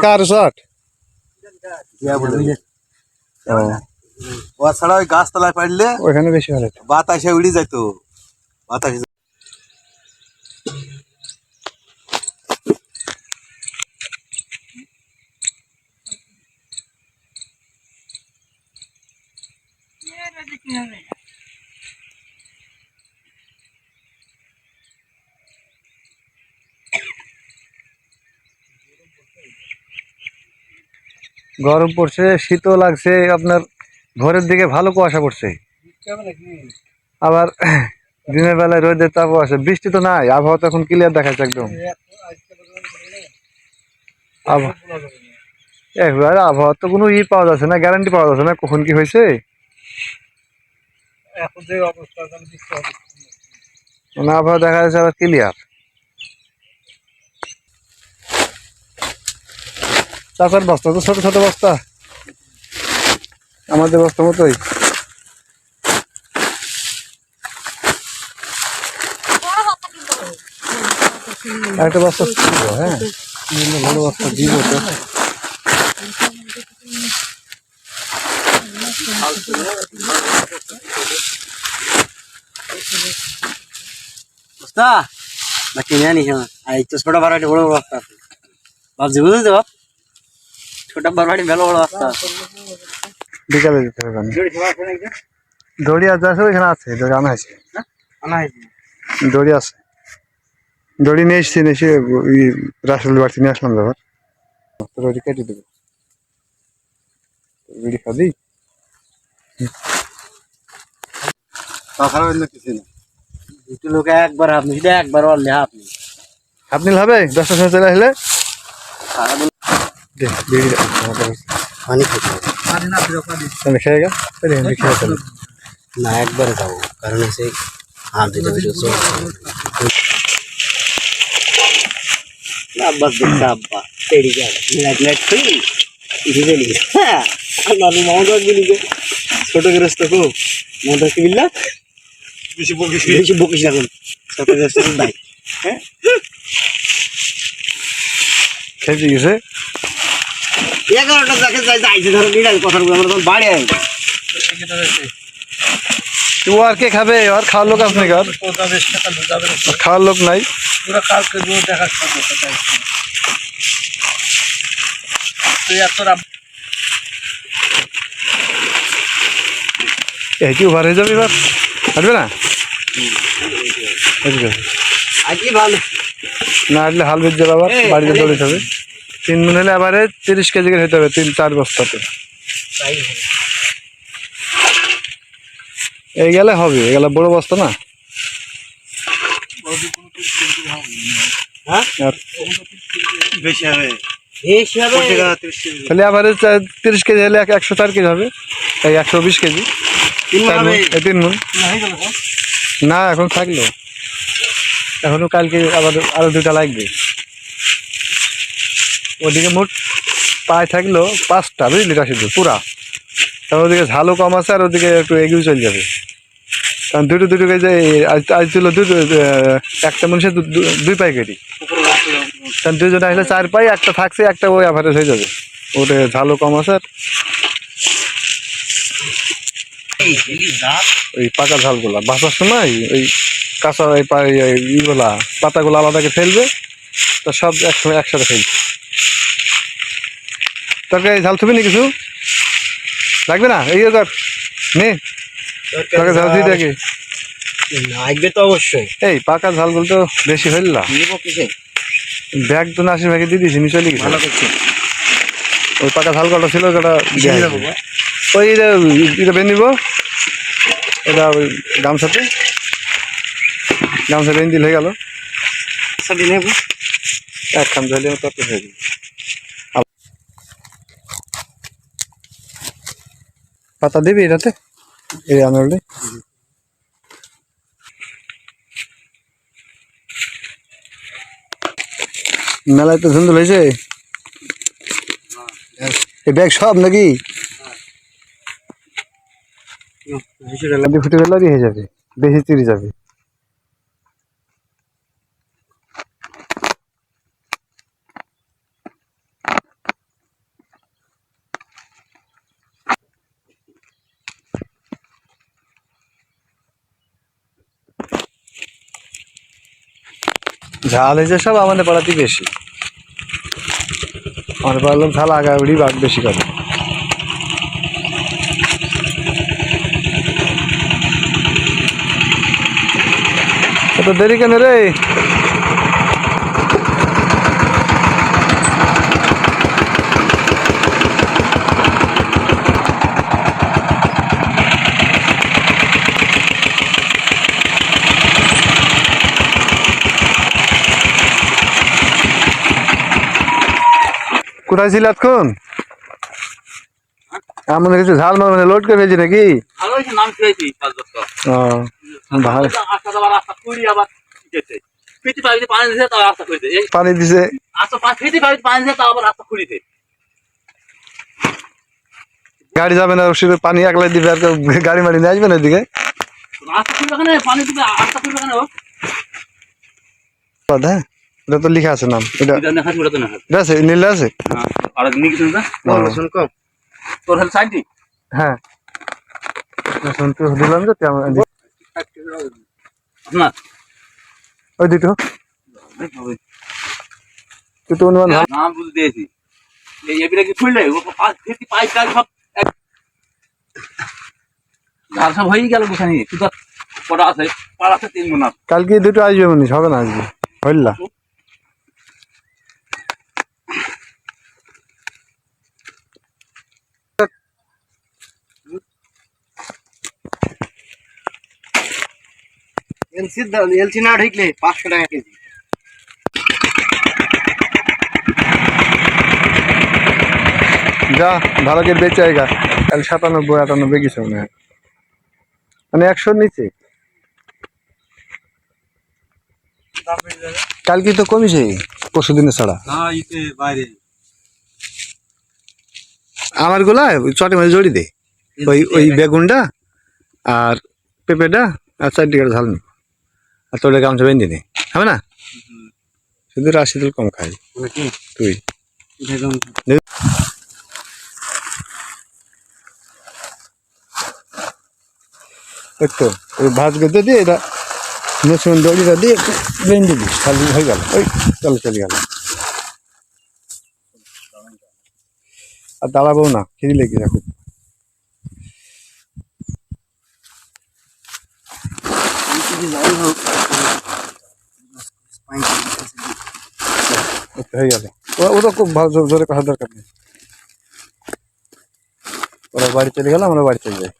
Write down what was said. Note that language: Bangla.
কার শট ও ছাড়া ওই গাছতলায় পারলে ওখানে বেশি ভালো বাতাসে উড়ে যেত বাতাসে গরম পড়ছে, শীতও লাগছে, আপনার ভোরের দিকে ভালো কুয়াশা পড়ছে, আবার দিনের বেলায় রোদের তাপও আছে। বৃষ্টি তো নাই, আবহাওয়া তো এখন ক্লিয়ার দেখাচ্ছে একদম। আবহাওয়া তো কোনো পাওয়া যাচ্ছে না, গ্যারান্টি পাওয়া যাচ্ছে না কখন কি হয়েছে। মানে আবহাওয়া দেখা যাচ্ছে আবার ক্লিয়ার। চাচার বস্তা তো ছোট ছোট বস্তা, আমাদের বস্তা মতোই। একটা বস্তা হ্যাঁ বড় বস্তা দিব তো। কিনে আনিস এই তো ছোট বারোটি বড় বড় বস্তা আছে ভাবছি বুঝলি বাপ ছোট বারোটি ভালো বড় বস্তা বিকালে দিতে হবে। দড়ি আছে ওইখানে আছে, দড়ি আনা হয়েছে, দড়ি আছে, দড়ি নিয়ে এসছি, এসে ওই রাসেল বাড়তি নিয়ে আসলাম। ব্যাপার দড়ি কেটে দেবো, বিড়ি খাবি কিছু না দুটো লোকে একবার আপনি সেটা একবার বললে আপনি আপনি হবে 10টার সময় চলে আসলে খেয়ে গেল না একবারে যাবো কারণ হচ্ছে হাত দিতে আব্বা দেখছে আব্বা তেড়ি গেল লাইট খুলি ভিজে নিয়ে হ্যাঁ আমার মমতাজ বিলিকে ছোট গৃহস্থ খুব মমতাজ কি বিল্লা বেশি বকিস এখন ছোট গৃহস্থ নাই হ্যাঁ খেয়ে গেছে 11টা দেখে যাইছে ধরো নিয়ে কথা আমরা তখন বাড়ি আসবো ও আর কে খাবে, আর খাওয়ার লোক আছে নাকি? আর খাওয়ার লোক নাই, কি ওভার হয়ে যাবে এবার, হাঁটবে না না হাঁটলে হাল বেঁধে যাবে, আবার বাড়িতে দৌড়ে যাবে। 3 মন হলে আবার 30 কেজি করে হতে হবে 3-4 বস্তাতে। এই গেলে হবে, এগুলো বড় বস্তা না। তাহলে আবার 30 কেজি হলে 104 কেজি হবে, এই 120 কেজি 3 মন না এখন থাকলো, এখনো কালকে আবার আরো 2টা লাগবে। ওদিকে মোট পায়ে থাকলো 5টা, বুঝলি রাশিদ পুরা, কারণ ওদিকে ঝালও কম আছে আর ওদিকে একটু এগিয়ে চলে যাবে। কারণ দুটো কেজি আজ ছিল একটা মানুষের 2 পাইকারি, কারণ 2 জন আসলে 4 পাই, একটা থাকছে, একটা ওই অ্যাভারেজ হয়ে যাবে। ওটা ঝালও কম আছে আর ওই পাকা ঝালগুলা বাঁচার সময় ওই কাঁচা ইগুলা পাতাগুলো আলাদাকে ফেলবে, তো সব একসময় একসাথে ফেলবে। তোকে ঝাল থুবি না, কিছু লাগবে না, এই কর নে তোকে ঝাল দিয়ে দেখে লাগবে তো অবশ্যই। এই পাকা ঝালগুলো তো বেশি ফেললাম, ব্যাগ তো 80 ভাগে দিয়ে দিয়েছি, নিয়ে চলে গেছে। ওই পাকা ঝালগুলো ছিল, ওটা ওই এটা বেঁধে নিব, এটা ওই গামছাতে বেঁধে দিলে হয়ে গেল। একখান ঝালি তত হয়ে যাবে। পাতা দিবি এটাতে, এই আনলে মেলায় তো সুন্দর হয়েছে। এই ব্যাগ সব নাকি ফুটে ফেলা দিয়ে হয়ে যাবে, বেশি চিড়ে যাবে। ঝাল হয়েছে সব আমাদের পাড়াতেই বেশি। আমাদের পাড়ার লোক ঝাল আগাগুড়ি বাঘ বেশি করে। এত দেরি কেন রে? কোথায় ছিল এখন? আমাদের কিছু ঝাল মানে লোড করে ফেলছি নাকি? ভালো হয়েছে, নাম খেয়েছি 5-10টা। ও ভালো। আস্তে আবার রাস্তা খুঁড়ি আবার যেতে ফিটি পাইতে পানি দিতে তাও রাস্তা খুঁড়িতে এই পানি দিছে আস্তে ফিটি পাইতে পানি দিতে তাও আবার রাস্তা খুঁড়িতে। গাড়ি যাবে না, শুধু পানি একলাই দিবে, আর কেউ গাড়ি মাড়ি নিয়ে আসবে না এদিকে। রাস্তা খুঁড়বে কেন? পানি দিবে, রাস্তা খুঁড়বে কেন? হ্যাঁ, এটা তো লিখা আছে নাম। এটা এটা দেখা ছিল তো না। এটা আছে, নীল আছে। আর নিয়ে গেছিস না? লোকেশন কম। তোর হল সাইডটি? হ্যাঁ, শুনতে দিলাম যে তেমন আপনার ওই দুটো দুটো অনুমান ভালো। নাম বুঝ দিয়েছি। এই এবিরা কি খুললে ও ফিটি পাইপ টাইপ সব ঝাল সব হয়ে গেল গোছানি। তুই কটা আছে? পার আছে 3 গুণ। কালকে দুটো আসবে মনীষ, হবে না আজকে? হইলা এলসি না ঢুকলে 500 টাকা কেজি। যা ভালো করে বেঁচে আয়গা। কাল 97-98 গেছে মনে হয়, মানে 100 নিচে। কালকে তো কমিছে, পরশু দিনে ছাড়া। হ্যাঁ ইতে বাইরে আমার গুলা চটে মাঝে জড়ি দে, ওই ওই বেগুনটা আর পেঁপেটা আর 4 টাকার ঝাল নি, আর তোর গামছা বেঁধে নে, হবে না? শুধু রাশিদুল কম খাই তুই। একটু ওই ভাত গেতে দিয়ে এটা মেশিন দড়িটা দিয়ে একটু বেঁধে দিস, খালি হয়ে গেল। ওই চলে গেল। আর দাঁড়াবো না, খিদি লেগে রাখো। হয়ে গেল। ওটা খুব ভালো জোরে কথা দরকার নেই। ওরা বাড়ি চলে গেল, আমরা বাড়ি চলে যাই।